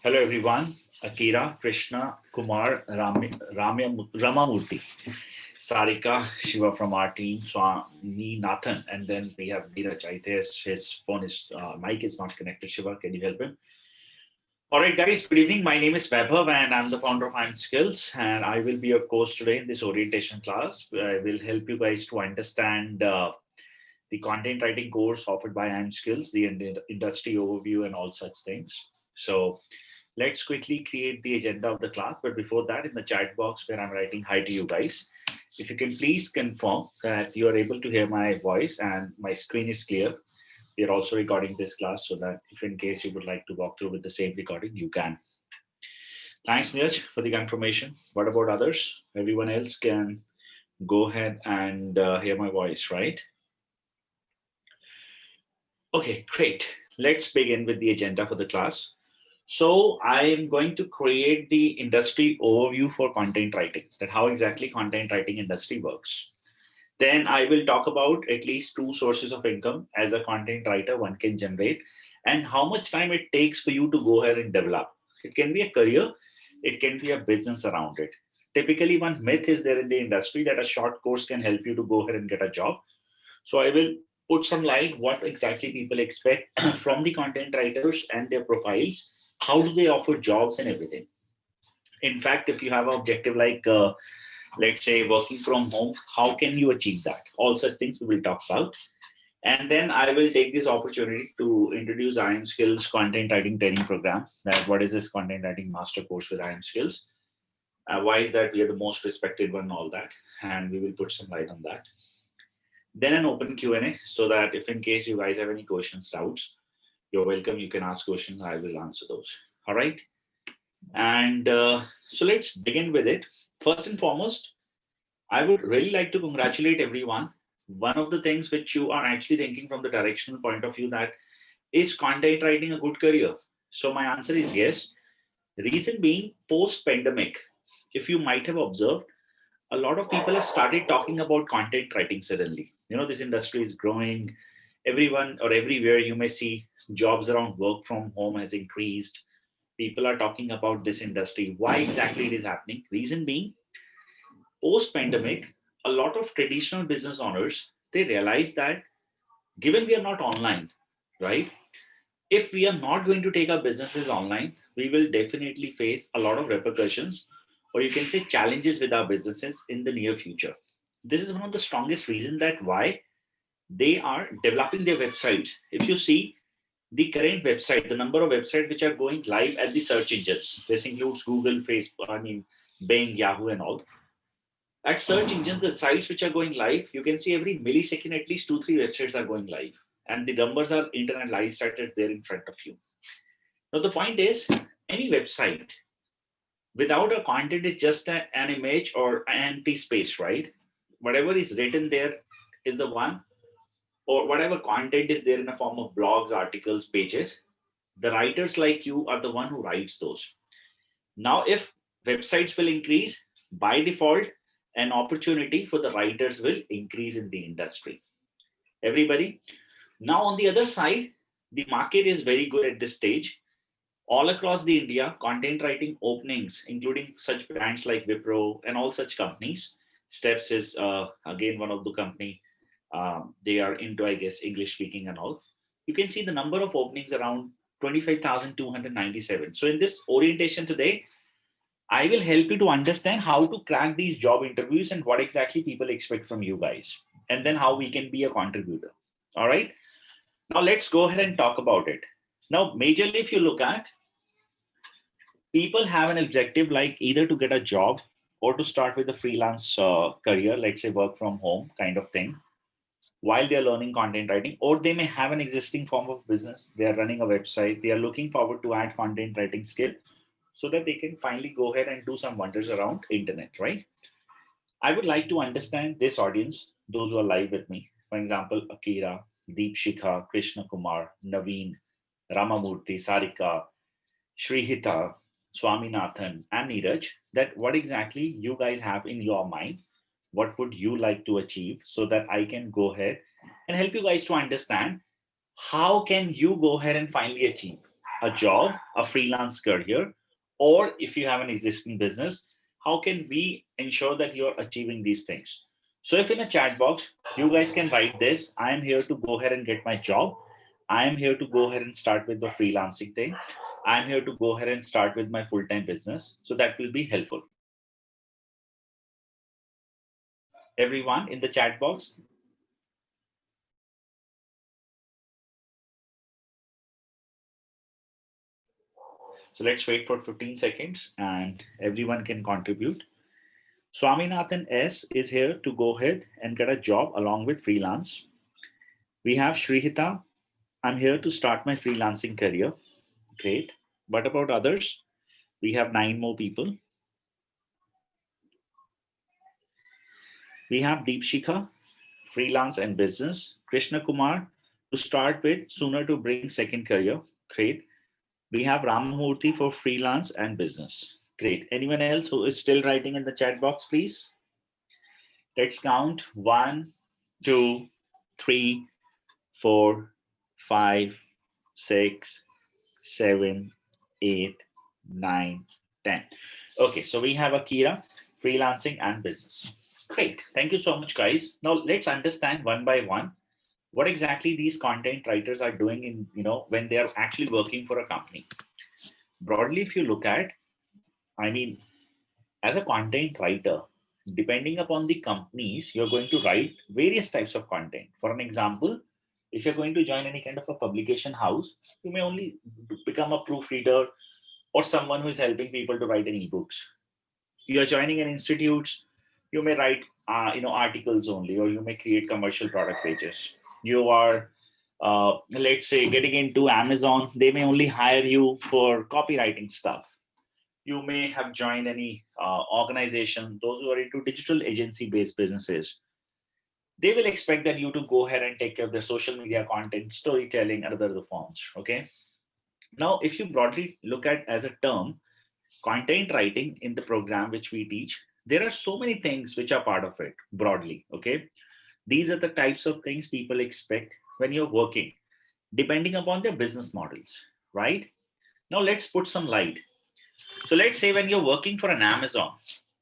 Hello, everyone. Akira, Krishna, Kumar, Ramamurthy, Sarika, Shiva from our team, Swami, Nathan, and then we have Neeraj. I guess his phone is mic is not connected. Shiva, can you help him? All right, guys. Good evening. My name is Vaibhav, and I'm the founder of I'm Skills, and I will be your coach today in this orientation class. I will help you guys to understand the content writing course offered by I'm Skills, the industry overview, and all such things. So let's quickly create the agenda of the class. But before that, in the chat box where I'm writing hi to you guys, if you can please confirm that you are able to hear my voice and my screen is clear. We are also recording this class so that if in case you would like to walk through with the same recording, you can. Thanks, Neeraj, for the confirmation. What about others? Everyone else can go ahead and hear my voice, right? Okay, great. Let's begin with the agenda for the class. So I am going to create the industry overview for content writing, that how exactly content writing industry works. Then I will talk about at least two sources of income as a content writer one can generate and how much time it takes for you to go ahead and develop. It can be a career, it can be a business around it. Typically, one myth is there in the industry that a short course can help you to go ahead and get a job. So I will put some light what exactly people expect from the content writers and their profiles. How do they offer jobs and everything? In fact, if you have an objective like, let's say, working from home, how can you achieve that? All such things we will talk about. And then I will take this opportunity to introduce IM Skills content writing training program. That what is this content writing master course with IM Skills? Why is that we are the most respected one? All that, and we will put some light on that. Then an open Q&A so that if in case you guys have any questions, doubts, you're welcome. You can ask questions. I will answer those. All right. And so let's begin with it. First and foremost, I would really like to congratulate everyone. One of the things which you are actually thinking from the directional point of view that is content writing a good career? So my answer is yes. Reason being post pandemic, if you might have observed, a lot of people have started talking about content writing suddenly. This industry is growing. Everyone or everywhere you may see jobs around work from home has increased. People are talking about this industry. Why exactly it is happening? Reason being, post pandemic, a lot of traditional business owners they realize that given we are not online, right? If we are not going to take our businesses online, we will definitely face a lot of repercussions, or you can say challenges with our businesses in the near future. This is one of the strongest reasons that why they are developing their websites. If you see the current website, the number of websites which are going live at the search engines, this includes Google, Facebook, Bing, Yahoo, and all. At search engines, the sites which are going live, you can see every millisecond at least two, three websites are going live. And the numbers are internet live started there in front of you. Now, the point is, any website without a content is just an image or an empty space, right? Whatever is written there is the one, or whatever content is there in the form of blogs, articles, pages. The writers like you are the one who writes those. Now, if websites will increase, by default, an opportunity for the writers will increase in the industry. Everybody. Now, on the other side, the market is very good at this stage. All across the India, content writing openings, including such brands like Wipro and all such companies. Steps is again one of the company. They are into, I guess, English speaking and all. You can see the number of openings around 25,297. So in this orientation today, I will help you to understand how to crack these job interviews and what exactly people expect from you guys, and then how we can be a contributor. All right. Now let's go ahead and talk about it. Now, majorly, if you look at, people have an objective like either to get a job or to start with a freelance career, let's say work from home kind of thing, while they're learning content writing, or they may have an existing form of business. They are running a website. They are looking forward to add content writing skill so that they can finally go ahead and do some wonders around internet, right? I would like to understand this audience, those who are live with me. For example, Akira, Deep Shikha, Krishna Kumar, Naveen, Ramamurthy, Sarika, Shrihita, Swaminathan, and Neeraj, that what exactly you guys have in your mind. What would you like to achieve so that I can go ahead and help you guys to understand how can you go ahead and finally achieve. a job, a freelance career, or if you have an existing business, how can we ensure that you're achieving these things? So if in a chat box, you guys can write this, I am here to go ahead and get my job. I am here to go ahead and start with the freelancing thing. I'm here to go ahead and start with my full-time business. So that will be helpful. Everyone in the chat box, so let's wait for 15 seconds and everyone can contribute. Swaminathan S is here to go ahead and get a job along with freelance. We have Shrihita. I'm here to start my freelancing career. Great. What about others? We have 9 more people. We have Deepshika, freelance and business. Krishna Kumar, to start with, sooner to bring second career. Great. We have Ramamurthy for freelance and business. Great. Anyone else who is still writing in the chat box, please? Let's count 1, 2, 3, 4, 5, 6, 7, 8, 9, 10. Okay, so we have Akira, freelancing and business. Great. Thank you so much, guys. Now let's understand one by one what exactly these content writers are doing in, when they are actually working for a company. Broadly, if you look at, I mean, as a content writer, depending upon the companies, you're going to write various types of content. For an example, if you're going to join any kind of a publication house, you may only become a proofreader or someone who is helping people to write any ebooks. You are joining an institute, you may write articles only, or you may create commercial product pages. You are let's say getting into Amazon, they may only hire you for copywriting stuff. You may have joined any organization, those who are into digital agency based businesses. They will expect that you to go ahead and take care of their social media content, storytelling, and other forms. Okay. Now, if you broadly look at as a term, content writing in the program which we teach, there are so many things which are part of it broadly. Okay. These are the types of things people expect when you're working, depending upon their business models, right? Now, let's put some light. So, let's say when you're working for an Amazon,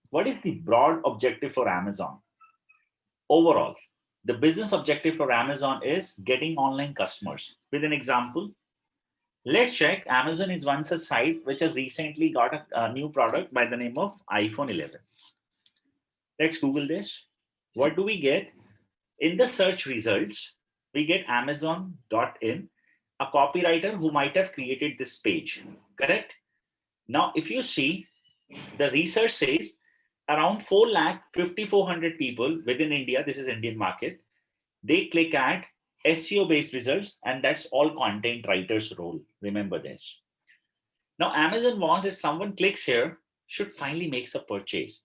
what is the broad objective for Amazon? Overall, the business objective for Amazon is getting online customers. With an example, let's check. Amazon is once a site which has recently got a new product by the name of iPhone 11. Let's Google this. What do we get? In the search results, we get Amazon.in, a copywriter who might have created this page. Correct? Now, if you see, the research says around 4,54,000 people within India, this is Indian market, they click at SEO based results, and that's all content writers role. Remember this. Now, Amazon wants if someone clicks here, should finally makes a purchase.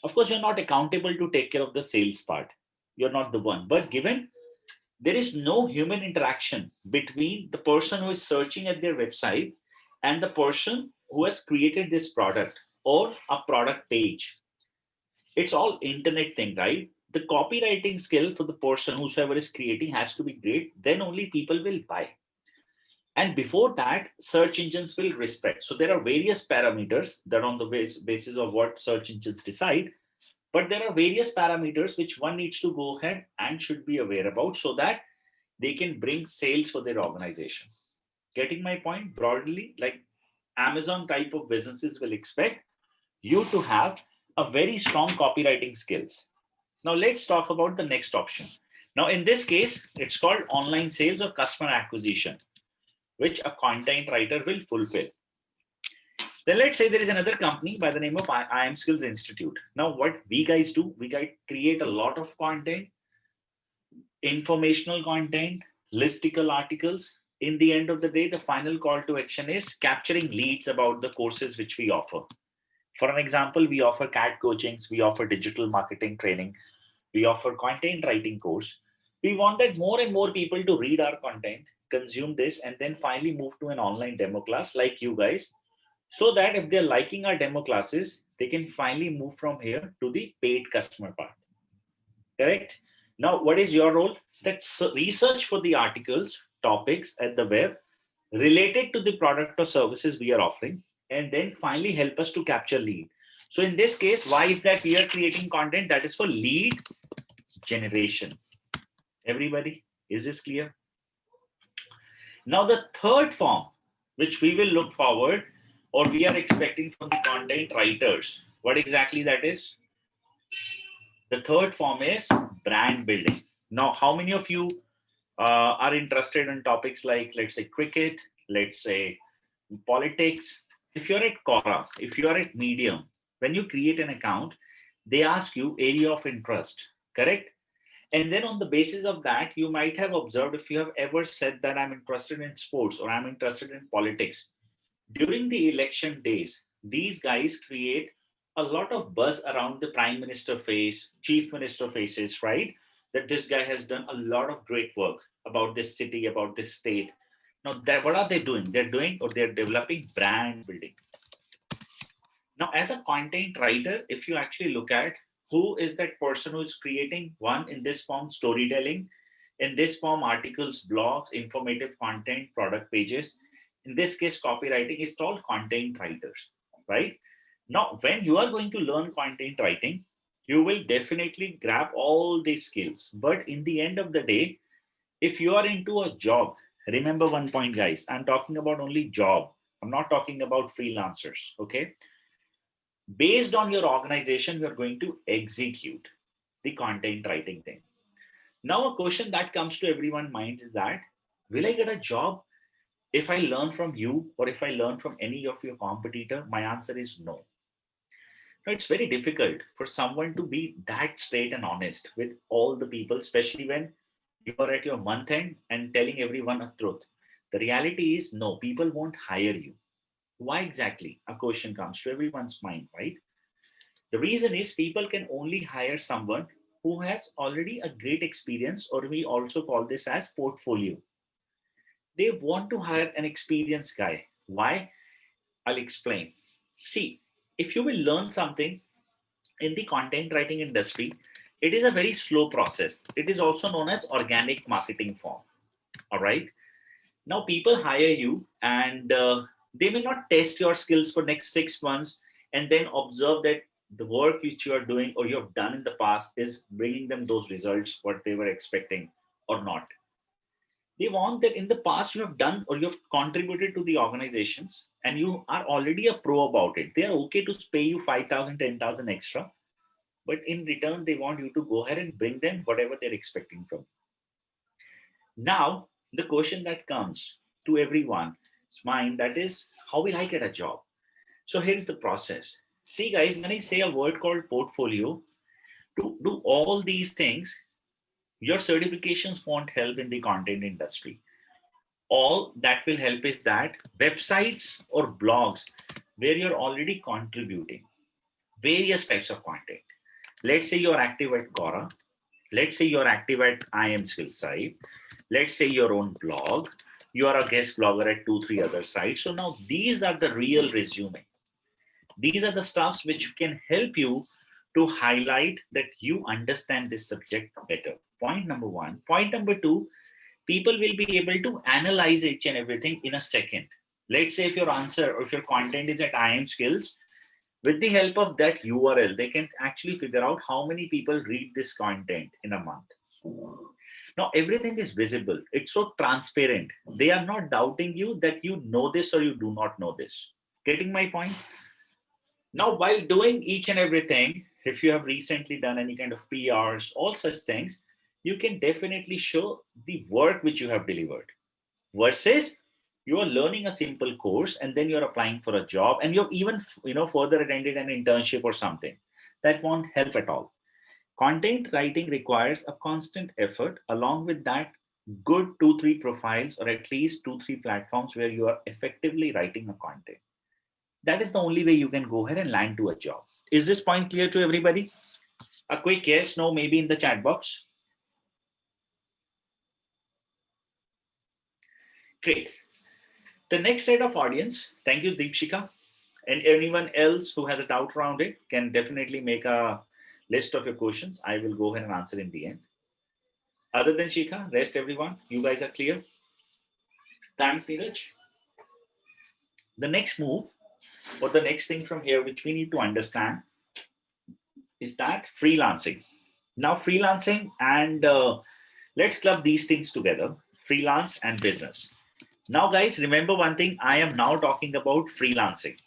Of course, you're not accountable to take care of the sales part. You're not the one. But given there is no human interaction between the person who is searching at their website and the person who has created this product or a product page, it's all internet thing, right? The copywriting skill for the person whosoever is creating has to be great, then only people will buy. And before that, search engines will respect. So there are various parameters that on the basis of what search engines decide, but there are various parameters which one needs to go ahead and should be aware about so that they can bring sales for their organization. Getting my point? Broadly, like Amazon type of businesses will expect you to have a very strong copywriting skills. Now let's talk about the next option. Now in this case, it's called online sales or customer acquisition, which a content writer will fulfill. Then let's say there is another company by the name of I Am Skills Institute. Now what we guys do, we guys create a lot of content, informational content, listicle articles. In the end of the day, the final call to action is capturing leads about the courses which we offer. For an example, we offer CAT coachings, we offer digital marketing training, we offer content writing course. We want that more and more people to read our content, consume this, and then finally move to an online demo class like you guys, so that if they're liking our demo classes, they can finally move from here to the paid customer part. Correct? Now, what is your role? That's research for the articles, topics at the web, related to the product or services we are offering, and then finally help us to capture lead. So in this case, why is that we are creating content that is for lead generation? Everybody, is this clear? Now the third form, which we will look forward or we are expecting from the content writers, what exactly that is? The third form is brand building. Now, how many of you are interested in topics like, let's say, cricket, let's say, politics? If you're at Quora, if you're at Medium, when you create an account, they ask you area of interest, correct? And then on the basis of that, you might have observed if you have ever said that I'm interested in sports or I'm interested in politics. During the election days, these guys create a lot of buzz around the prime minister face, chief minister faces, right? That this guy has done a lot of great work about this city, about this state. Now, that, what are they doing? They're doing or they're developing brand building. Now, as a content writer, if you actually look at who is that person who is creating one in this form storytelling, in this form articles, blogs, informative content, product pages, in this case copywriting, is called content writers, right? Now, when you are going to learn content writing, you will definitely grab all these skills. But in the end of the day, if you are into a job, remember one point, guys, I'm talking about only job. I'm not talking about freelancers, okay? Based on your organization, you're going to execute the content writing thing. Now, a question that comes to everyone's mind is that, will I get a job if I learn from you or if I learn from any of your competitor? My answer is no. Now, it's very difficult for someone to be that straight and honest with all the people, especially when you are at your month end and telling everyone a truth. The reality is no, people won't hire you. Why exactly? A question comes to everyone's mind, right? The reason is people can only hire someone who has already a great experience, or we also call this as portfolio. They want to hire an experienced guy. Why? I'll explain. See, if you will learn something in the content writing industry, it is a very slow process. It is also known as organic marketing form. All right. Now people hire you and they may not test your skills for next 6 months and then observe that the work which you are doing or you have done in the past is bringing them those results what they were expecting or not. They want that in the past you have done or you have contributed to the organizations and you are already a pro about it. They are okay to pay you 5,000, 10,000 extra, but in return they want you to go ahead and bring them whatever they're expecting from you. Now, the question that comes to everyone's mind, that is, how will I get a job? So here's the process. See, guys, when I say a word called portfolio, to do all these things, your certifications won't help in the content industry. All that will help is that websites or blogs where you're already contributing various types of content. Let's say you're active at Quora. Let's say you're active at IM Skills site. Let's say your own blog. You are a guest blogger at 2, 3 other sites. So now these are the real resume. These are the stuffs which can help you to highlight that you understand this subject better. Point number one. Point number two, people will be able to analyze each and everything in a second. Let's say if your answer or if your content is at IM Skills, with the help of that URL, they can actually figure out how many people read this content in a month. Now, everything is visible. It's so transparent. They are not doubting you that you know this or you do not know this. Getting my point? Now, while doing each and everything, if you have recently done any kind of PRs, all such things, you can definitely show the work which you have delivered versus you are learning a simple course and then you're applying for a job and you've even further attended an internship or something. That won't help at all. Content writing requires a constant effort. Along with that, good 2, 3 profiles or at least 2, 3 platforms where you are effectively writing a content. That is the only way you can go ahead and land to a job. Is this point clear to everybody? A quick yes, no, maybe in the chat box. Great. The next set of audience, thank you, Deepshika. And anyone else who has a doubt around it can definitely make a list of your questions. I will go ahead and answer in the end. Other than Shika, rest everyone, you guys are clear. Thanks, Neeraj. The next move or the next thing from here, which we need to understand, is that freelancing. Now, freelancing and let's club these things together, freelance and business. Now, guys, remember one thing. I am now talking about freelancing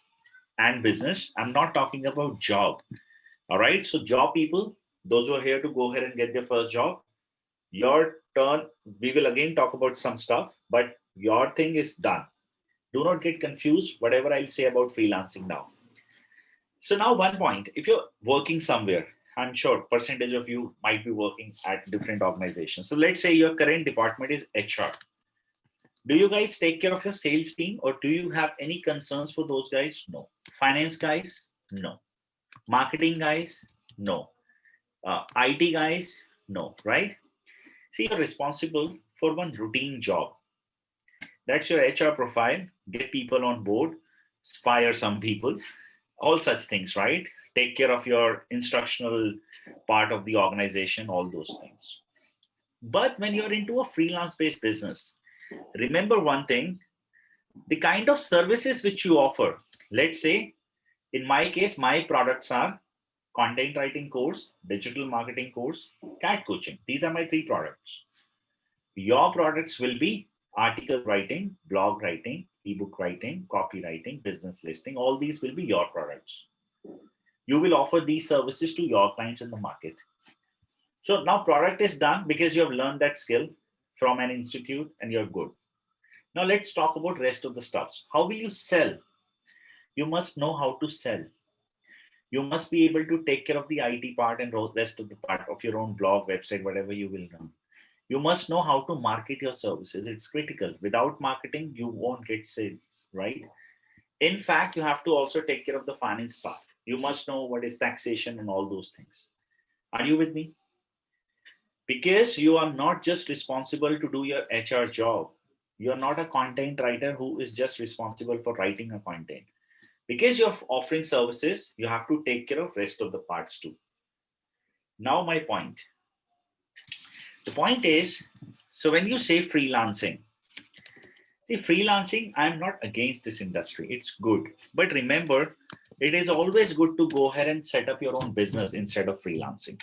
and business. I'm not talking about job. All right. So, job people, those who are here to go ahead and get their first job, your turn. We will again talk about some stuff, but your thing is done. Do not get confused, whatever I'll say about freelancing now. So, now one point, if you're working somewhere, I'm sure percentage of you might be working at different organizations. So, let's say your current department is HR. Do you guys take care of your sales team or do you have any concerns for those guys? No. Finance guys? No. Marketing guys? No. IT guys? No, right? See, you're responsible for one routine job. That's your HR profile. Get people on board, fire some people, all such things, right? Take care of your instructional part of the organization, all those things. But when you're into a freelance based business, remember one thing, the kind of services which you offer. Let's say, in my case, my products are content writing course, digital marketing course, cat coaching. These are my three products. Your products will be article writing, blog writing, ebook writing, copywriting, business listing. All these will be your products. You will offer these services to your clients in the market. So now product is done because you have learned that skill from an institute and you're good. Now let's talk about rest of the stuffs. How will you sell? You must know how to sell. You must be able to take care of the IT part and rest of the part of your own blog, website, whatever you will run. You must know how to market your services. It's critical. Without marketing, you won't get sales, right? In fact, you have to also take care of the finance part. You must know what is taxation and all those things. Are you with me? Because you are not just responsible to do your HR job. You're not a content writer who is just responsible for writing a content. Because you're offering services, you have to take care of rest of the parts too. Now my point. The point is, so when you say freelancing, see, freelancing, I'm not against this industry. It's good. But remember, it is always good to go ahead and set up your own business instead of freelancing.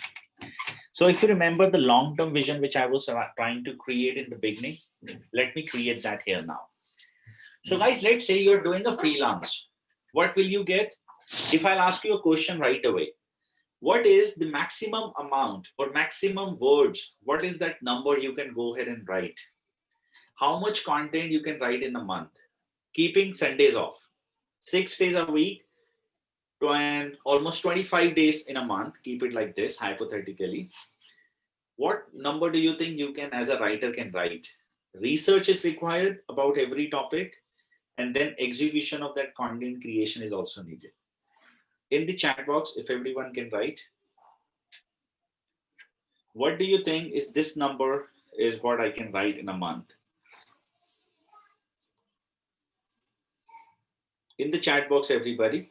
So if you remember the long-term vision which I was trying to create in the beginning, let me create that here now. So guys, let's say you're doing a freelance. What will you get? If I'll ask you a question right away, what is the maximum amount or maximum words? What is that number you can go ahead and write? How much content you can write in a month? Keeping Sundays off. 6 days a week and almost 25 days in a month. Keep it like this, hypothetically. What number do you think you can, as a writer, can write? Research is required about every topic, and then execution of that content creation is also needed. In the chat box, if everyone can write, what do you think is this number is what I can write in a month? In the chat box, everybody,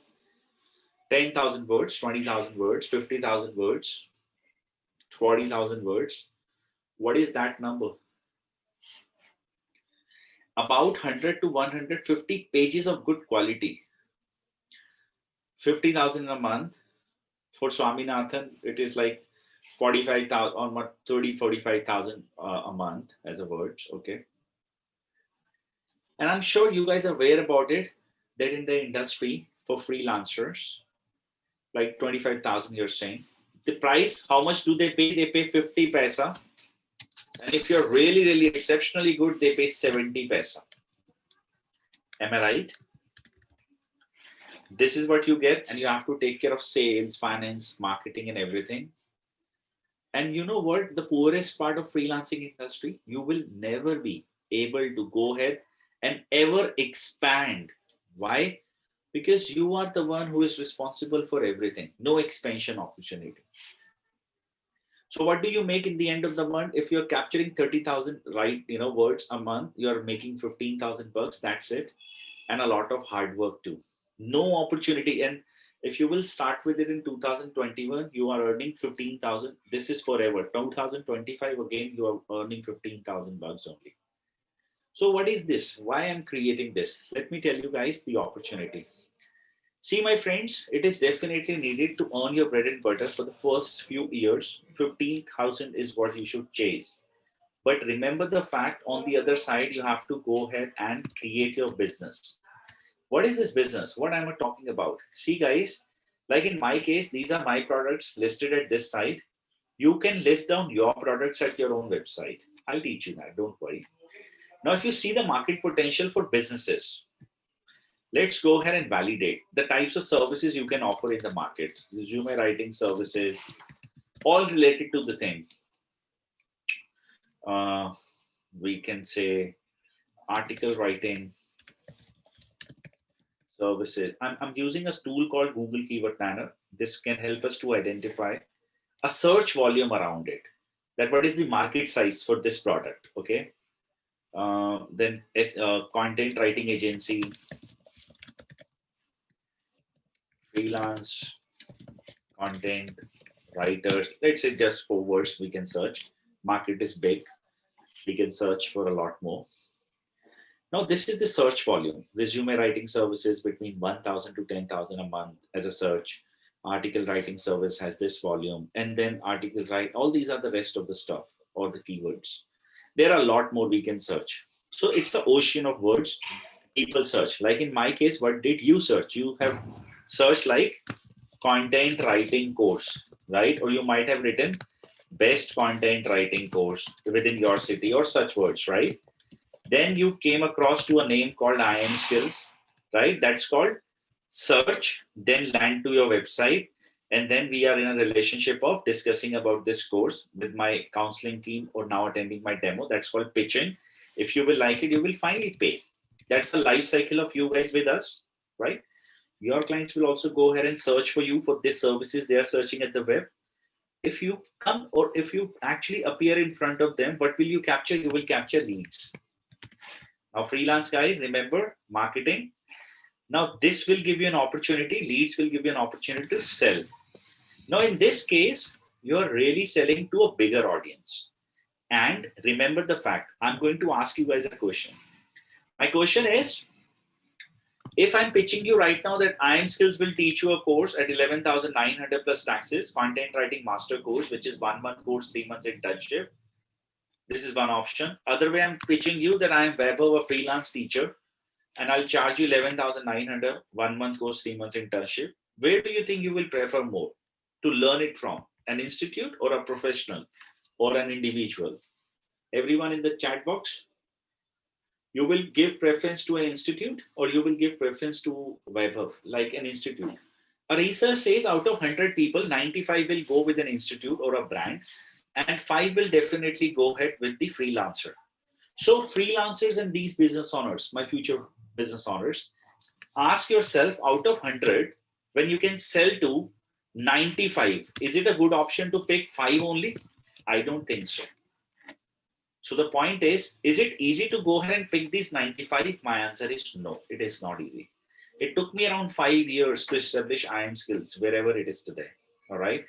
10,000 words, 20,000 words, 50,000 words, 40,000 words. What is that number? About 100 to 150 pages of good quality. 50,000 a month. For Swaminathan, it is like 45,000 or 30, 45,000 a month as a words. Okay. And I'm sure you guys are aware about it, that in the industry for freelancers, like 25,000 you're saying, the price, how much do they pay? They pay 50 paisa. And if you're really, really exceptionally good, they pay 70 paisa. Am I right? This is what you get, and you have to take care of sales, finance, marketing, and everything. And you know what? The poorest part of freelancing industry, you will never be able to go ahead and ever expand. Why? Because you are the one who is responsible for everything. No expansion opportunity. So what do you make in the end of the month? If you're capturing 30,000 words a month, you're making 15,000 bucks. That's it. And a lot of hard work too. No opportunity. And if you will start with it in 2021, you are earning 15,000. This is forever. 2025, again, you are earning 15,000 bucks only. So what is this? Why I'm creating this? Let me tell you guys the opportunity. See, my friends, it is definitely needed to earn your bread and butter for the first few years. 15,000 is what you should chase. But remember the fact on the other side, you have to go ahead and create your business. What is this business? What am I talking about? See, guys, like in my case, these are my products listed at this site. You can list down your products at your own website. I'll teach you that, don't worry. Now, if you see the market potential for businesses, let's go ahead and validate the types of services you can offer in the market. Resume writing services, all related to the thing. Uh, we can say article writing services. I'm using a tool called Google Keyword Planner. This can help us to identify a search volume around it. That what is the market size for this product? Okay. Then content writing agency, freelance content writers. Let's say just 4 words we can search. Market is big. We can search for a lot more. Now, this is the search volume. Resume writing services between 1,000 to 10,000 a month as a search. Article writing service has this volume. And then article write, all these are the rest of the stuff or the keywords. There are a lot more we can search. So it's the ocean of words people search. Like in my case, what did you search? You have searched like content writing course, right? Or you might have written best content writing course within your city or such words, right? Then you came across to a name called IM Skills, right? That's called search, then land to your website. And then we are in a relationship of discussing about this course with my counseling team or now attending my demo. That's called pitching. If you will like it, you will finally pay. That's the life cycle of you guys with us, right? Your clients will also go ahead and search for you for these services they are searching at the web. If you come or if you actually appear in front of them, what will you capture? You will capture leads. Now, freelance guys, remember marketing. Now, this will give you an opportunity. Leads will give you an opportunity to sell. Now, in this case, you're really selling to a bigger audience. And remember the fact, I'm going to ask you guys a question. My question is, if I'm pitching you right now that IM Skills will teach you a course at 11,900 plus taxes, content writing master course, which is 1 month course, 3 months internship. This is one option. Other way, I'm pitching you that I am Weber, a freelance teacher, and I'll charge you 11,900, 1 month course, 3 months internship. Where do you think you will prefer more to learn it from? An institute or a professional or an individual? Everyone in the chat box, you will give preference to an institute or you will give preference to Weber, like an institute. A research says out of 100 people, 95 will go with an institute or a brand, and 5 will definitely go ahead with the freelancer. So, freelancers and these business owners, my future business owners, ask yourself out of 100, when you can sell to 95, is it a good option to pick 5 only? I don't think so. So the point is it easy to go ahead and pick these 95? My answer is no, it is not easy. It took me around 5 years to establish IM Skills wherever it is today. All right.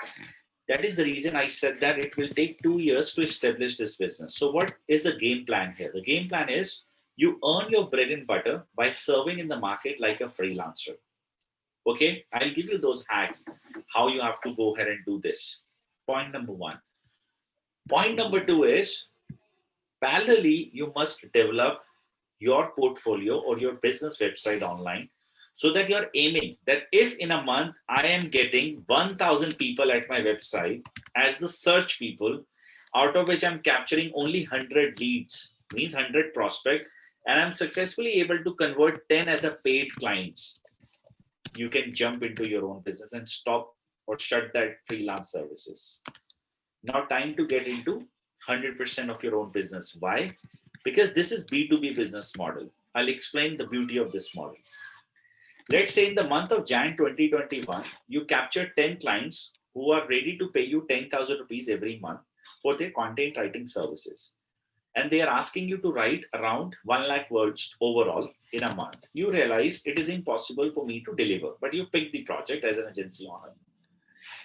That is the reason I said that it will take 2 years to establish this business. So what is the game plan here? The game plan is you earn your bread and butter by serving in the market like a freelancer. Okay, I'll give you those hacks, how you have to go ahead and do this. Point number one. Point number two is parallelly, you must develop your portfolio or your business website online so that you're aiming that if in a month I am getting 1,000 people at my website as the search people, out of which I'm capturing only 100 leads, means 100 prospects, and I'm successfully able to convert 10 as a paid clients, you can jump into your own business and stop or shut that freelance services. Now time to get into 100% of your own business. Why? Because this is B2B business model. I'll explain the beauty of this model. Let's say in the month of Jan 2021, you capture 10 clients who are ready to pay you 10,000 rupees every month for their content writing services. And they are asking you to write around 1 lakh words overall in a month. You realize it is impossible for me to deliver, but you pick the project as an agency owner.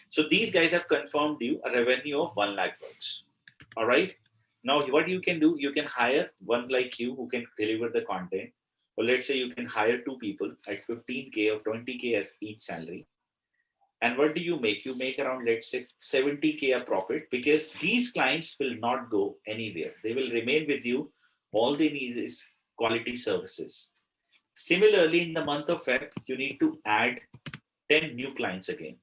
So these guys have confirmed you a revenue of 1 lakh words. All right. Now, what you can do, you can hire one like you who can deliver the content. Or let's say you can hire two people at 15K or 20K as each salary. And what do you make? You make around, let's say, 70K a profit, because these clients will not go anywhere. They will remain with you. All they need is quality services. Similarly, in the month of Feb, you need to add 10 new clients again.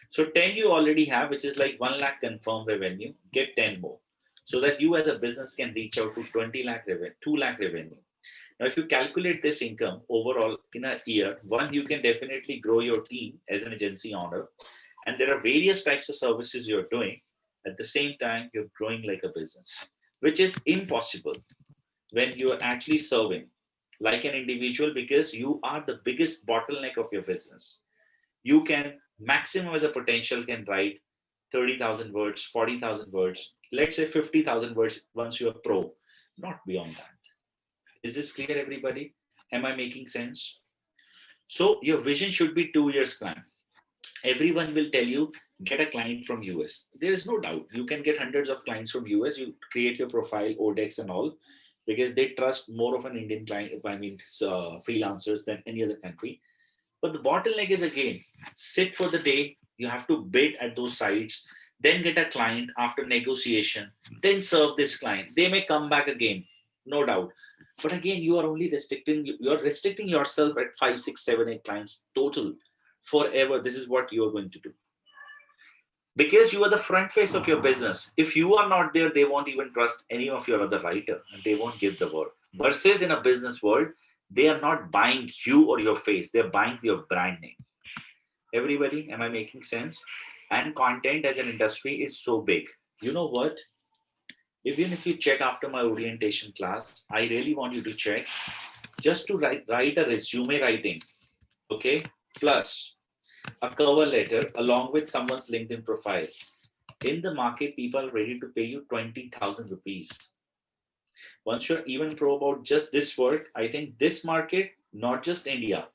So 10 you already have, which is like 1 lakh confirmed revenue, get 10 more. So that you as a business can reach out to 20 lakh revenue, 2 lakh revenue. Now, if you calculate this income overall in a year, one, you can definitely grow your team as an agency owner. And there are various types of services you're doing. At the same time, you're growing like a business, which is impossible when you're actually serving like an individual, because you are the biggest bottleneck of your business. You can maximum as a potential can write 30,000 words, 40,000 words, let's say 50,000 words once you're pro, not beyond that. Is this clear, everybody? Am I making sense? So your vision should be 2 years plan. Everyone will tell you get a client from US. There is no doubt you can get hundreds of clients from US. You create your profile, Odex and all, because they trust more of an Indian client, freelancers than any other country. But the bottleneck is, again, sit for the day. You have to bid at those sites, then get a client after negotiation, then serve this client. They may come back again, no doubt. But again, you're restricting yourself at 5, 6, 7, 8 clients total forever. This is what you are going to do. Because you are the front face of your business. If you are not there, they won't even trust any of your other writer and they won't give the word. Versus in a business world, they are not buying you or your face, they're buying your brand name. Everybody, am I making sense? And content as an industry is so big. You know what? Even if you check after my orientation class, I really want you to check just to write a resume writing, okay? Plus a cover letter along with someone's LinkedIn profile. In the market, people are ready to pay you 20,000 rupees. Once you're even pro about just this work, I think this market, not just India,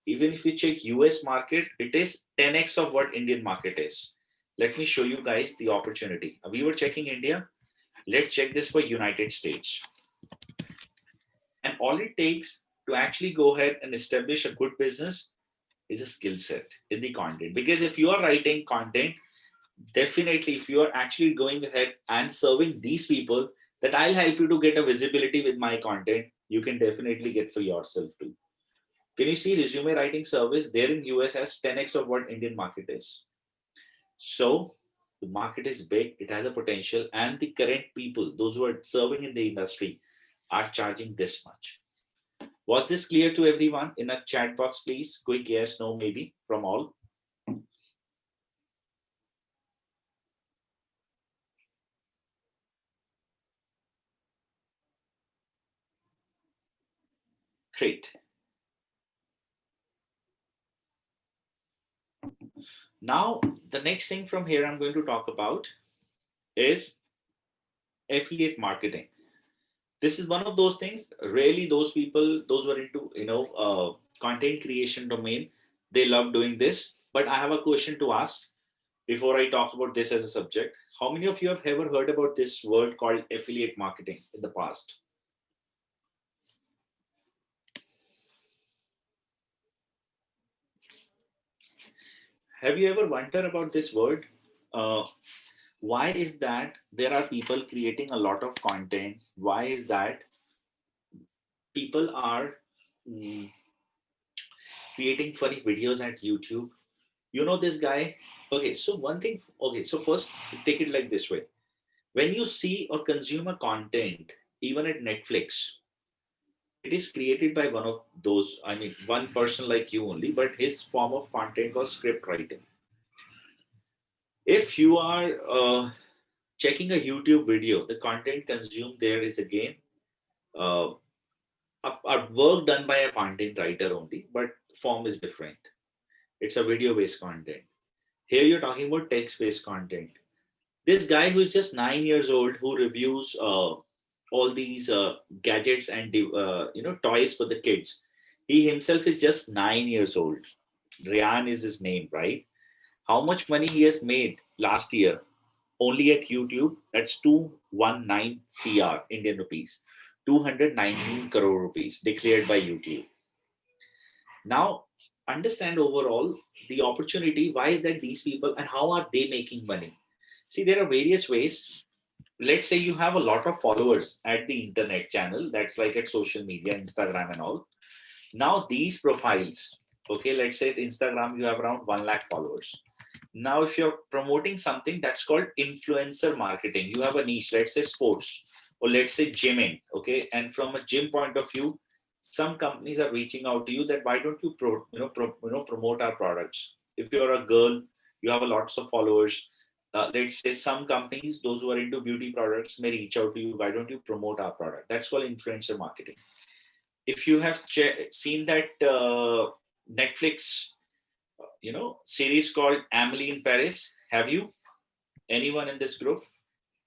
even if you check US market, it is 10x of what Indian market is. Let me show you guys the opportunity. We were checking India. Let's check this for United States. And all it takes to actually go ahead and establish a good business is a skill set in the content. Because if you are writing content, definitely if you are actually going ahead and serving these people, that I'll help you to get a visibility with my content, you can definitely get for yourself too. Can you see resume writing service there in US has 10x of what Indian market is? So the market is big, it has a potential, and the current people, those who are serving in the industry, are charging this much. Was this clear to everyone? In a chat box, please. Quick yes, no, maybe from all. Great. Now, the next thing from here I'm going to talk about is affiliate marketing. This is one of those things, really those people, those who are into, content creation domain, they love doing this. But I have a question to ask before I talk about this as a subject. How many of you have ever heard about this word called affiliate marketing in the past? Have you ever wondered about this word? Uh, why is that there are people creating a lot of content? Why is that people are mm, creating funny videos at YouTube? You know this guy? Okay, so one thing, okay, so first take it like this way. When you see or consume a content, even at Netflix, it is created by one of those, I mean, one person like you only, but his form of content was script writing. If you are checking a YouTube video, the content consumed there is again uh, a work done by a content writer only, but form is different. It's a video based content. Here you're talking about text based content. This guy who is just 9 years old who reviews all these gadgets and toys for the kids. He himself is just 9 years old. Ryan is his name, right? How much money he has made last year? only at YouTube. That's 219 CR Indian rupees, 219 crore rupees declared by YouTube. Now, understand overall the opportunity. Why is that these people and how are they making money? See, there are various ways. Let's say you have a lot of followers at the internet channel, that's like at social media, Instagram and all. Now these profiles, okay, let's say at Instagram you have around 1 lakh followers. Now if you're promoting something, that's called influencer marketing. You have a niche, let's say sports, or let's say gymming, okay, and from a gym point of view, some companies are reaching out to you that why don't you promote our products. If you're a girl, you have a lots of followers, let's say some companies, those who are into beauty products, may reach out to you, why don't you promote our product. That's called influencer marketing. If you have seen that Netflix series called Emily in Paris, have you, anyone in this group,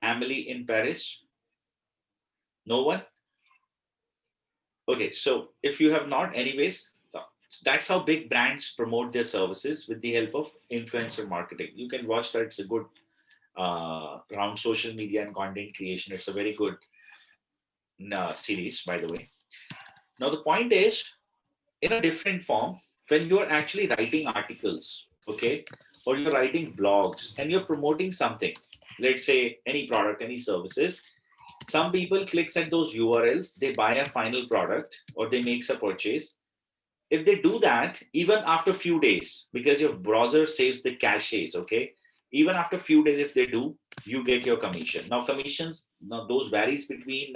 Emily in Paris? No one? Okay, so if you have not, anyways, that's how big brands promote their services, with the help of influencer marketing. You can watch that. It's a good around social media and content creation. It's a very good series, by the way. Now the point is, in a different form, when you're actually writing articles, okay, or you're writing blogs and you're promoting something, let's say any product, any services, some people clicks at those URLs, they buy a final product or they makes a purchase. If they do that, even after a few days, because your browser saves the caches, okay, even after a few days, if they do, you get your commission. Now commissions, now those varies between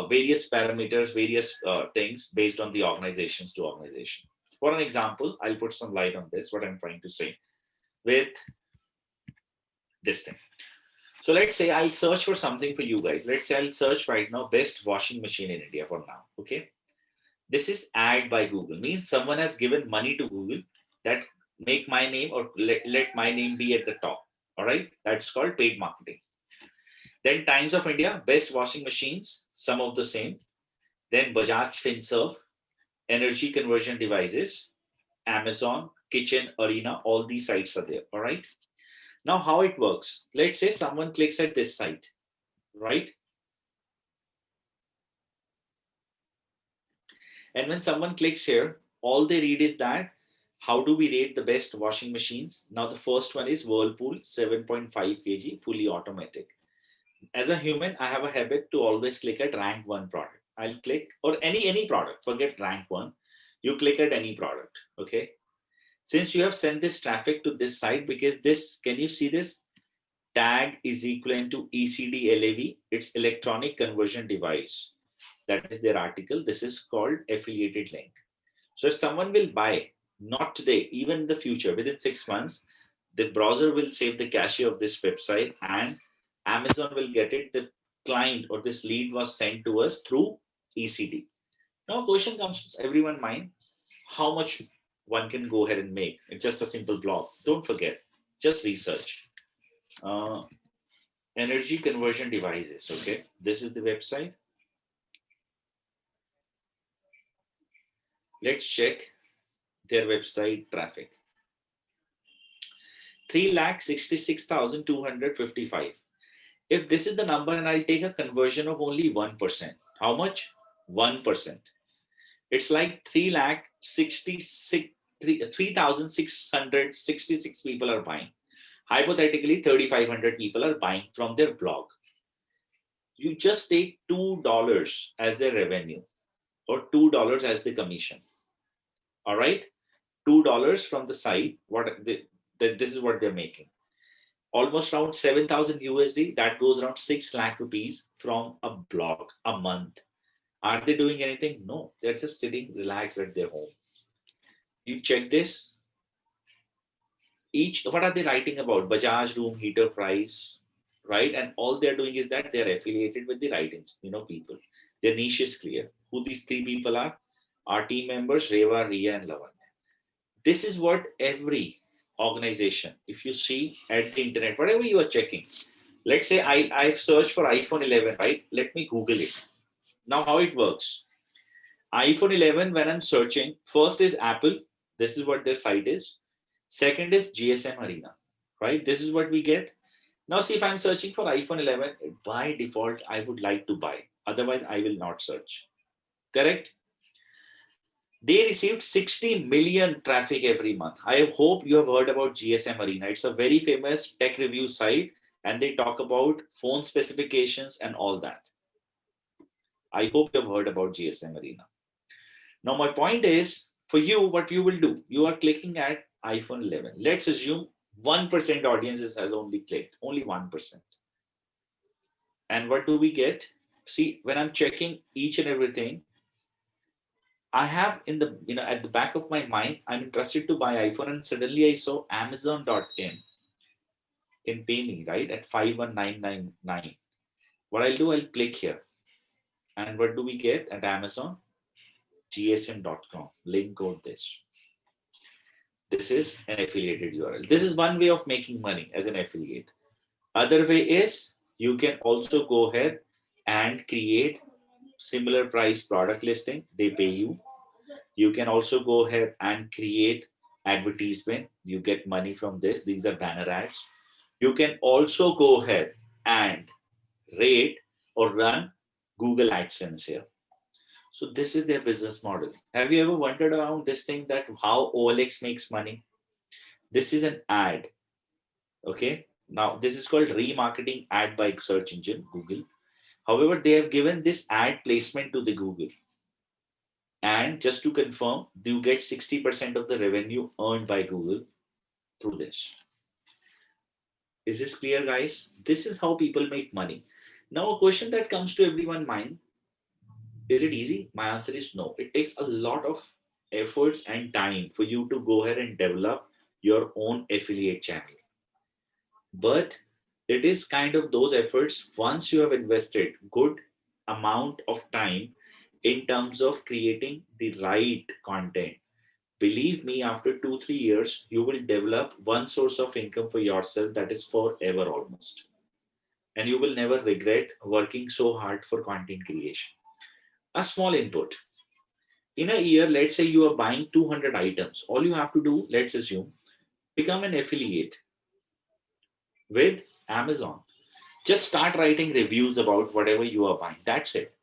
various parameters, various things based on the organizations to organization. For an example, I'll put some light on this, what I'm trying to say with this thing. So let's say I'll search for something for you guys. Let's say I'll search right now best washing machine in India for now. Okay. This is ad by Google, means someone has given money to Google that make my name or let my name be at the top. All right. That's called paid marketing. Then Times of India, best washing machines, some of the same. Then Bajaj FinServe, energy conversion devices, Amazon, Kitchen Arena, all these sites are there. All right. Now, how it works? Let's say someone clicks at this site, right? And when someone clicks here, all they read is that how do we rate the best washing machines? Now, the first one is Whirlpool 7.5 kg, fully automatic. As a human, I have a habit to always click at rank one product. I'll click, or any product, forget rank one. You click at any product, okay? Since you have sent this traffic to this site, because this, can you see this? Tag is equivalent to ECD LAV, it's electronic conversion device. That is their article. This is called affiliated link. So if someone will buy, not today, even in the future, within 6 months, the browser will save the cache of this website and Amazon will get it. The client or this lead was sent to us through ECD. Now, a question comes to everyone's mind: how much one can go ahead and make? It's just a simple blog. Don't forget, just research. Uh, Energy conversion devices. Okay, this is the website. Let's check their website traffic. 3,66,255. If this is the number and I'll take a conversion of only 1%, how much? 1%. It's like 3,666 people are buying. Hypothetically, 3,500 people are buying from their blog. You just take $2 as their revenue or $2 as the commission. All right, $2 from the site. This is what they're making. Almost around 7,000 USD. That goes around 6 lakh rupees from a blog a month. Are they doing anything? No, they're just sitting relaxed at their home. You check this. What are they writing about? Bajaj room heater price, right? And all they're doing is that they're affiliated with the right people. Their niche is clear. Who these three people are? Our team members, Reva, Ria, and Lavan. This is what every organization, if you see at the internet, whatever you are checking, let's say I've searched for iPhone 11, right? Let me Google it. Now, how it works? iPhone 11, when I'm searching, first is Apple. This is what their site is. Second is GSM Arena, right? This is what we get. Now see, if I'm searching for iPhone 11, by default, I would like to buy. Otherwise, I will not search. Correct? They received 60 million traffic every month. I hope you have heard about GSM Arena. It's a very famous tech review site and they talk about phone specifications and all that. I hope you have heard about GSM Arena. Now, my point is for you, what you will do, you are clicking at iPhone 11. Let's assume 1% audiences has only clicked, only 1%. And what do we get? See, when I'm checking each and everything, I have in the, at the back of my mind, I'm interested to buy iPhone, and suddenly I saw Amazon.in can pay me, right, at 51999. What I'll do, I'll click here. And what do we get at Amazon? gsm.com. Link code this. This is an affiliated URL. This is one way of making money as an affiliate. Other way is you can also go ahead and create similar price product listing. They pay you. You can also go ahead and create advertisement. You get money from this. These are banner ads. You can also go ahead and rate or run Google AdSense here. So this is their business model. Have you ever wondered around this thing that how OLX makes money? This is an ad. Okay. Now this is called remarketing ad by search engine Google. However, they have given this ad placement to the Google. And just to confirm, you get 60% of the revenue earned by Google through this. Is this clear, guys? This is how people make money. Now, a question that comes to everyone's mind, is it easy? My answer is no. It takes a lot of efforts and time for you to go ahead and develop your own affiliate channel. But it is kind of those efforts once you have invested good amount of time in terms of creating the right content. Believe me, after 2 3 years you will develop one source of income for yourself that is forever almost, and you will never regret working so hard for content creation. A small input: in a year, let's say you are buying 200 items, all you have to do, let's assume, become an affiliate with Amazon. Just start writing reviews about whatever you are buying. That's it.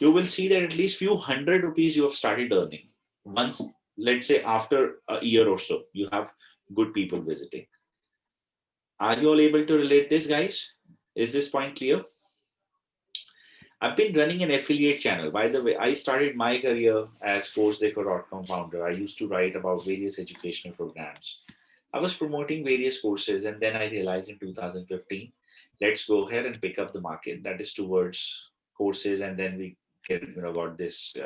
You will see that at least few hundred rupees you have started earning. Once, let's say after a year or so, you have good people visiting. Are you all able to relate this, guys? Is this point clear? I've been running an affiliate channel. By the way, I started my career as CourseDeco.com founder. I used to write about various educational programs. I was promoting various courses, and then I realized in 2015, let's go ahead and pick up the market that is towards courses, and then we get about this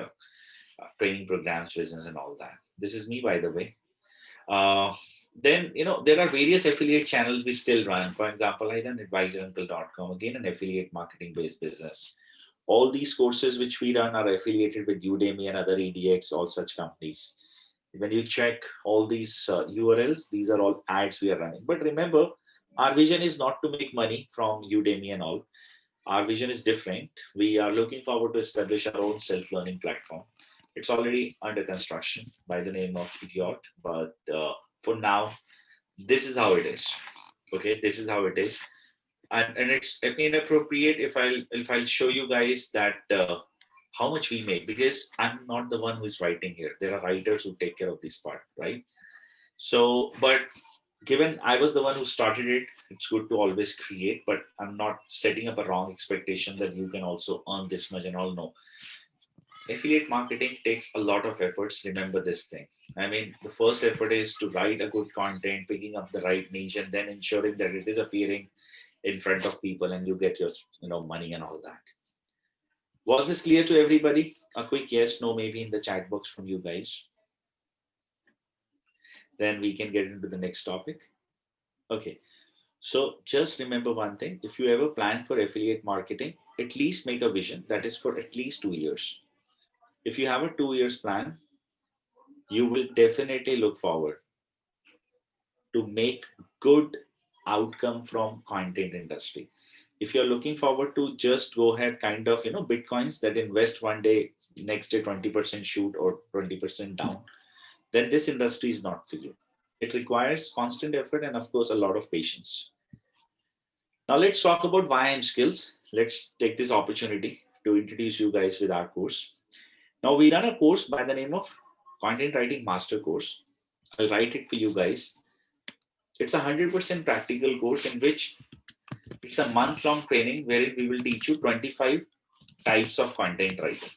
training programs business and all that. This is me, by the way. Uh, then there are various affiliate channels we still run. For example, I run advisoruncle.com, again an affiliate marketing based business. All these courses which we run are affiliated with Udemy and other EDX, all such companies. When you check all these URLs, these are all ads we are running. But remember, our vision is not to make money from Udemy and all. Our vision is different. We are looking forward to establish our own self-learning platform. It's already under construction by the name of Idiot, but for now, this is how it is. Okay, this is how it is, and it's inappropriate if I'll show you guys that how much we make, because I'm not the one who's writing here. There are writers who take care of this part, right? So, but given I was the one who started it, it's good to always create, but I'm not setting up a wrong expectation that you can also earn this much and all. No, affiliate marketing takes a lot of efforts. Remember this thing. I mean, the first effort is to write a good content, picking up the right niche, and then ensuring that it is appearing in front of people and you get your money and all that. Was this clear to everybody? A quick yes, no, maybe in the chat box from you guys. Then we can get into the next topic. Okay. So just remember one thing. If you ever plan for affiliate marketing, at least make a vision that is for at least 2 years. If you have a 2 years plan, you will definitely look forward to make good outcome from content industry. If you're looking forward to just go ahead kind of bitcoins that invest one day, next day 20% shoot or 20% down, then this industry is not for you. It requires constant effort and of course a lot of patience. Now let's talk about why I'm skills. Let's take this opportunity to introduce you guys with our course. Now we run a course by the name of Content Writing Master Course. I'll write it for you guys. It's a 100% practical course in which it's a month-long training wherein we will teach you 25 types of content writing.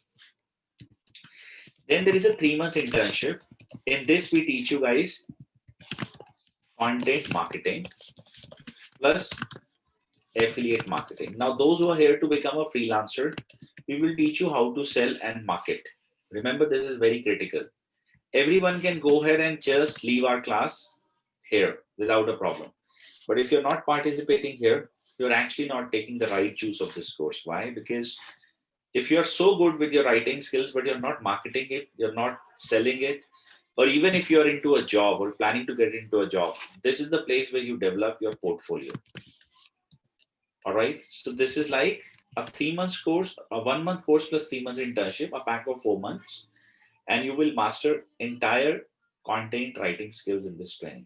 Then there is a 3 months internship. In this, we teach you guys content marketing plus affiliate marketing. Now, those who are here to become a freelancer, we will teach you how to sell and market. Remember, this is very critical. Everyone can go ahead and just leave our class here without a problem. But if you're not participating here, you're actually not taking the right juice of this course. Why? Because if you're so good with your writing skills, but you're not marketing it, you're not selling it, or even if you're into a job or planning to get into a job, this is the place where you develop your portfolio. All right. So this is like a 3 months course, a 1 month course plus 3 months internship, a pack of 4 months, and you will master entire content writing skills in this training.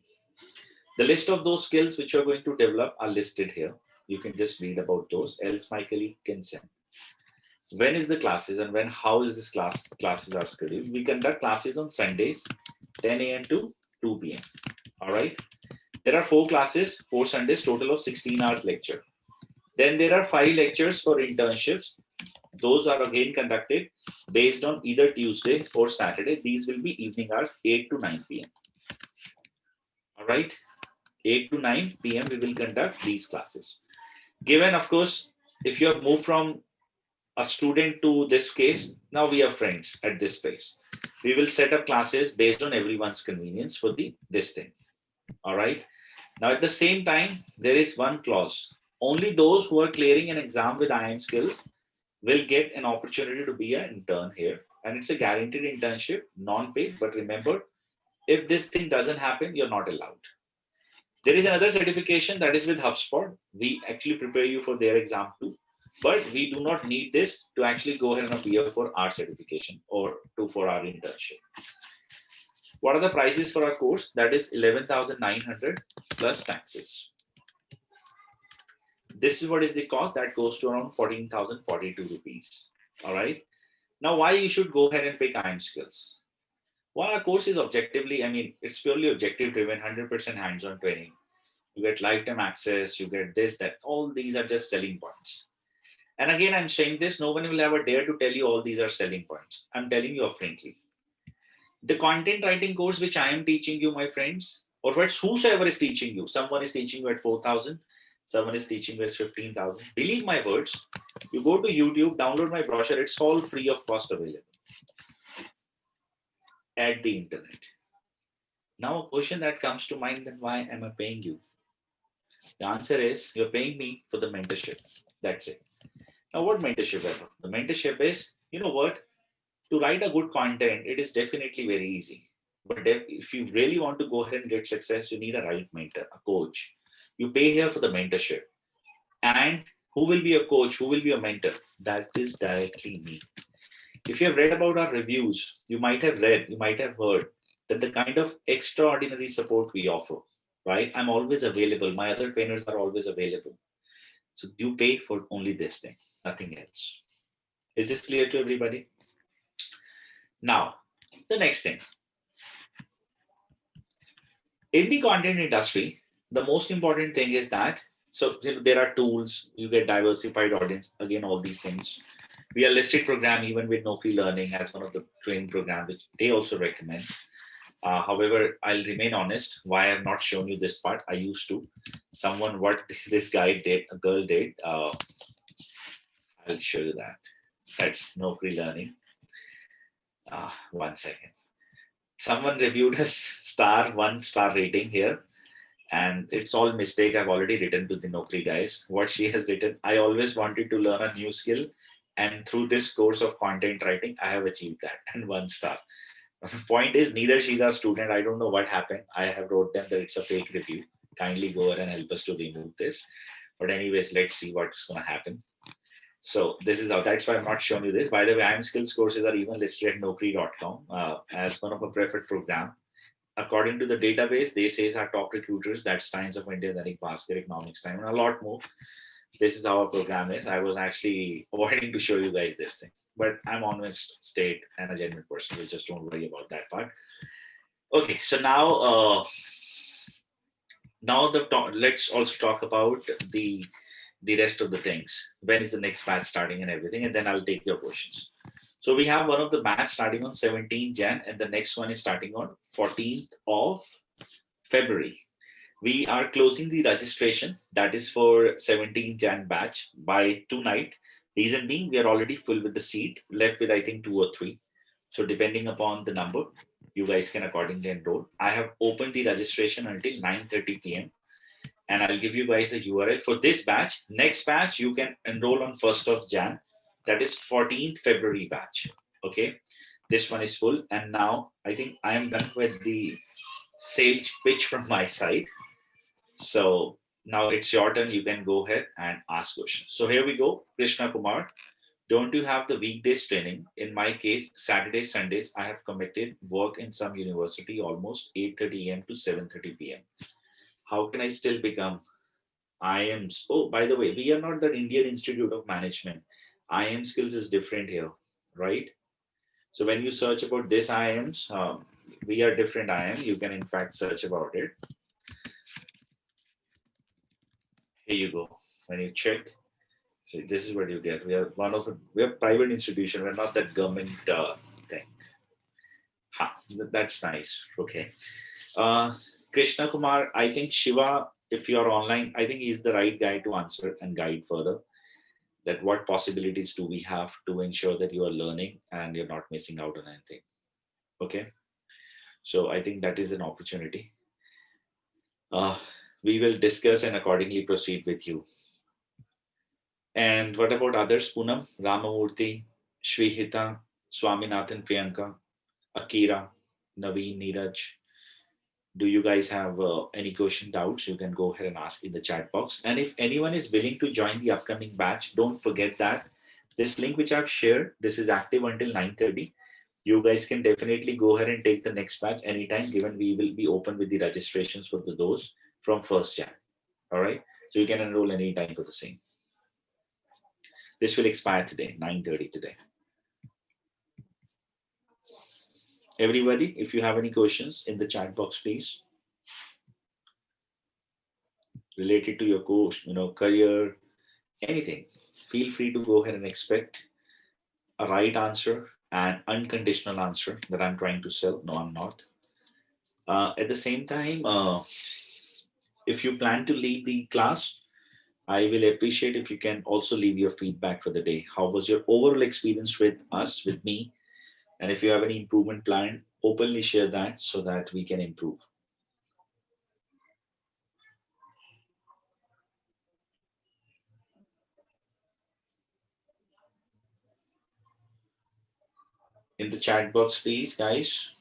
The list of those skills which you're going to develop are listed here. You can just read about those, else my colleague can send. When is the classes and how is this classes are scheduled? We conduct classes on Sundays, 10 a.m. to 2 p.m. All right. There are 4 classes, 4 Sundays, total of 16 hours lecture. Then there are 5 lectures for internships. Those are again conducted based on either Tuesday or Saturday. These will be evening hours, 8 to 9 p.m. All right. 8 to 9 p.m. we will conduct these classes. Given, of course, if you have moved from a student to this case, now we are friends at this place. We will set up classes based on everyone's convenience for this thing. All right. Now, at the same time, there is one clause. Only those who are clearing an exam with IIM skills will get an opportunity to be an intern here. And it's a guaranteed internship, non-paid. But remember, if this thing doesn't happen, you're not allowed. There is another certification that is with HubSpot. We actually prepare you for their exam too. But we do not need this to actually go ahead and appear for our certification or for our internship. What are the prices for our course? That is 11,900 plus taxes. This is what is the cost that goes to around 14,042 rupees. All right. Now, why you should go ahead and pick IIM skills? Well, our course is objectively, it's purely objective driven, 100% hands-on training. You get lifetime access, you get this, that, all these are just selling points. And again, I'm saying this, no one will ever dare to tell you all these are selling points. I'm telling you frankly. The content writing course which I am teaching you, my friends, or whosoever is teaching you, someone is teaching you at 4,000, someone is teaching you at 15,000. Believe my words, you go to YouTube, download my brochure, it's all free of cost available at the internet. Now, a question that comes to mind, then why am I paying you? The answer is you're paying me for the mentorship. That's it. Now, what mentorship is? The mentorship is, you know what? To write a good content, it is definitely very easy. But if you really want to go ahead and get success, you need a right mentor, a coach. You pay here for the mentorship. And who will be a coach? Who will be a mentor? That is directly me. If you have read about our reviews, you might have heard that the kind of extraordinary support we offer, right? I'm always available. My other trainers are always available. So you pay for only this thing, nothing else. Is this clear to everybody? Now, the next thing. In the content industry, the most important thing is that, there are tools, you get diversified audience, again, all these things. We are listed program even with Naukri Learning as one of the training programs, which they also recommend. However, I'll remain honest, why I have not shown you this part. I used to. What this guy did, a girl did. I'll show you that. That's Naukri Learning. 1 second. Someone reviewed us 1-star rating here, and it's all mistake. I've already written to the Naukri guys. What she has written, I always wanted to learn a new skill, and through this course of content writing, I have achieved that, and 1 star. The point is, neither she's a student. I don't know what happened. I have wrote them that it's a fake review. Kindly go ahead and help us to remove this. But anyways, let's see what's going to happen. So this is how, that's why I'm not showing you this. By the way, IIM skills courses are even listed at naukri.com as one of a preferred program. according to the database, they say our top recruiters, that's Times of India, Dainik Bhaskar, Economics Time, and a lot more. This is how our program is. I was actually avoiding to show you guys this thing, but I'm honest state and a genuine person, so just don't worry about that part. Okay, so now let's also talk about the rest of the things. When is the next batch starting and everything, and then I'll take your questions. So we have one of the batch starting on 17 Jan, and the next one is starting on 14th of February. We are closing the registration, that is for 17 Jan batch, by tonight. Reason being, we are already full with the seat, left with I think two or three. So depending upon the number, you guys can accordingly enroll. I have opened the registration until 9:30 p.m. and I'll give you guys a URL for this batch. Next batch you can enroll on 1st of Jan, that is 14th February batch. Okay, this one is full, and now I think I am done with the sales pitch from my side. So now it's your turn. You can go ahead and ask questions. So here we go. Krishna Kumar, don't you have the weekdays training? In my case, Saturdays, Sundays, I have committed work in some university almost 8:30 a.m. to 7:30 p.m. How can I still become IMs? Oh, by the way, we are not the Indian Institute of Management. IM skills is different here, right? So when you search about this IMs, we are different IM. You can in fact search about it. Here you go. When you check, so this is what you get. We are private institution. We're not that government thing. Ha, that's nice. Okay. Uh, Krishna Kumar, I think Shiva, if you're online, I think he's the right guy to answer and guide further. That what possibilities do we have to ensure that you are learning and you're not missing out on anything. Okay. So I think that is an opportunity. Uh, we will discuss and accordingly proceed with you. And what about others, Poonam, Ramamurthy, Shwihita, Swaminathan, Priyanka, Akira, Naveen, Neeraj? Do you guys have any question, doubts? You can go ahead and ask in the chat box. And if anyone is willing to join the upcoming batch, don't forget that this link which I've shared, this is active until 9:30. You guys can definitely go ahead and take the next batch anytime, given we will be open with the registrations for those from 1st Jan. All right. So you can enroll anytime for the same. This will expire today, 9:30 today. Everybody, if you have any questions in the chat box, please, related to your course, career, anything, feel free to go ahead and expect a right answer and unconditional answer that I'm trying to sell. No, I'm not. At the same time, if you plan to leave the class, I will appreciate if you can also leave your feedback for the day. How was your overall experience with us, with me? And if you have any improvement plan, openly share that so that we can improve. In the chat box, please, guys.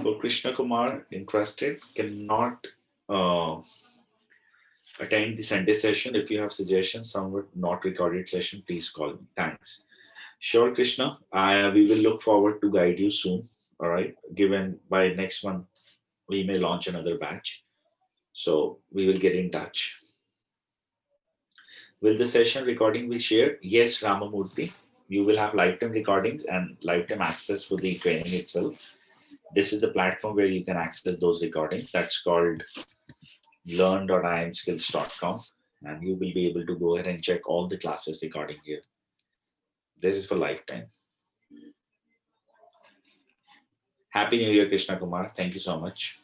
For Krishna Kumar, interested, cannot attend the Sunday session. If you have suggestions, somewhat not recorded session, please call me. Thanks. Sure, Krishna. We will look forward to guide you soon. All right. Given by next month, we may launch another batch. So we will get in touch. Will the session recording be shared? Yes, Ramamurthy. You will have lifetime recordings and lifetime access for the training itself. This is the platform where you can access those recordings. That's called learn.imskills.com. And you will be able to go ahead and check all the classes recording here. This is for lifetime. Happy New Year, Krishna Kumar. Thank you so much.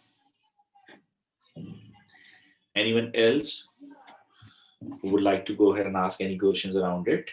Anyone else who would like to go ahead and ask any questions around it?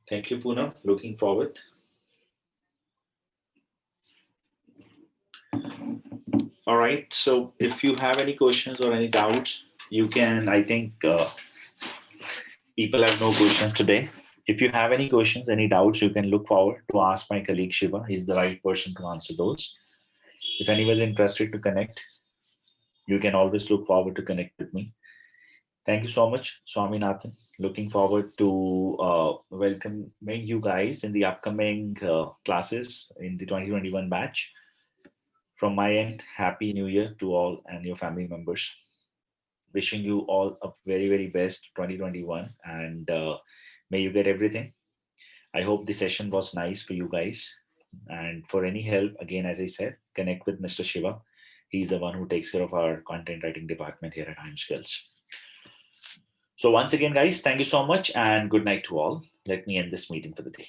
Thank you, Poonam. Looking forward. All right. So if you have any questions or any doubts, you can, I think people have no questions today. If you have any questions, any doubts, you can look forward to ask my colleague Shiva. He's the right person to answer those. If anyone is interested to connect, you can always look forward to connect with me. Thank you so much, Swaminathan. Looking forward to welcoming you guys in the upcoming classes in the 2021 batch. From my end, Happy New Year to all and your family members. Wishing you all a very, very best 2021 and may you get everything. I hope the session was nice for you guys. And for any help, again, as I said, connect with Mr. Shiva. He's the one who takes care of our content writing department here at I'm Skills. So once again, guys, thank you so much and good night to all. Let me end this meeting for the day.